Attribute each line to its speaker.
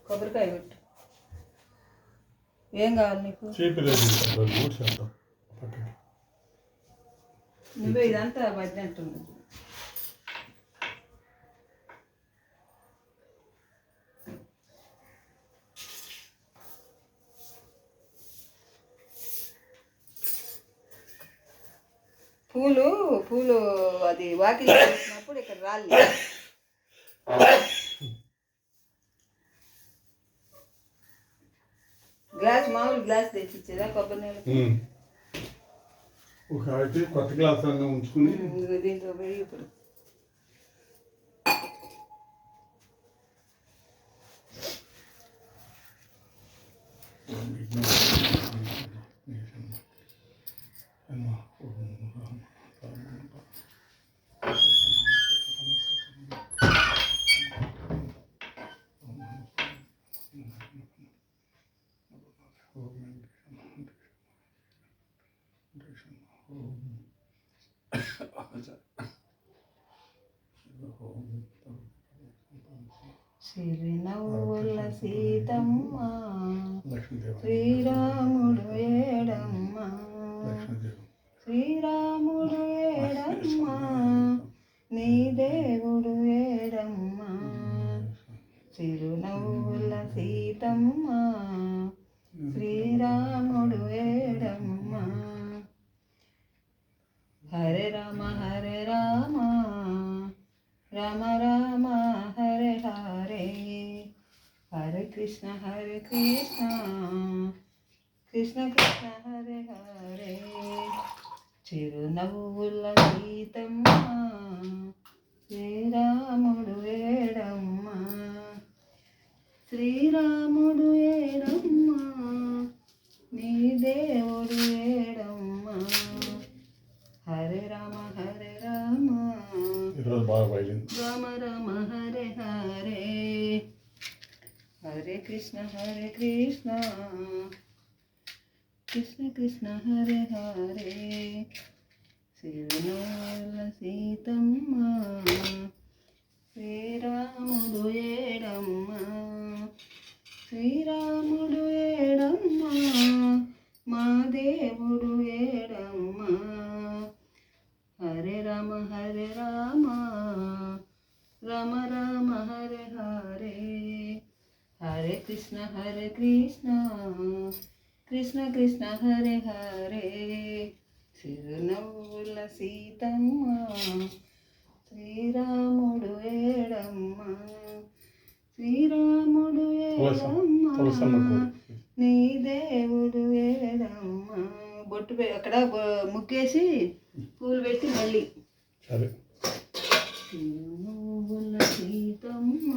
Speaker 1: కొబ్బరికాయ పెట్టు. ఏం కావాలి నీకు? నువ్వే ఇదంతా పడినట్టుంది. పూలు అది వాకిలి చేసినప్పుడు ఇక్కడ రాలి. గ్లాస్ మామూలు గ్లాస్ తెచ్చిచ్చేదా కొబ్బరి నీళ్ళు?
Speaker 2: కొత్త గ్లాస్ అన్నీ ఉంచుకుని
Speaker 1: దీంట్లో పోయి ఇప్పుడు చిరునవ్వుల సీతమ్మ శ్రీరాముడు ఏడమ్మ, శ్రీరాముడు ఏడమ్మ, నీ దేవుడు ఏడమ్మ. చిరునవ్వుల సీతమ్మ శ్రీరాముడు ఏడమ్మ. హరే రామ హరే రామ రామ రామ హరే హరే, హరే కృష్ణ కృష్ణ కృష్ణ హరే హరే. చిరునవ్వుల సీతమ్మ శ్రీరాముడు ఏడమ్మ, శ్రీరాముడు ఏడమ్మ, నీ దేవుడు ఏడమ్మ. హరే రామ హరే రామ రామ రామ హరే హరే, హరే కృష్ణ కృష్ణ కృష్ణ హరే హరే. చిరునవ్వుల సీతమ్మ శ్రీరాముడు ఏడమ్మ, శ్రీరాముడు ఏడమ్మ, మా దేవుడు ఏడమ్మ. హరే రామ రామ రామ హరే హరే, హరే కృష్ణ కృష్ణ కృష్ణ హరే హరే. చిరునవ్వుల సీతమ్మ శ్రీరాముడు ఏడమ్మ, శ్రీరాముడు ఏడమ్మ, నీ దేవుడు ఏడమ్మ. బొట్టు అక్కడ ముగ్గేసి పూలు పెట్టి మళ్ళీ. చిరునవ్వుల సీతమ్మ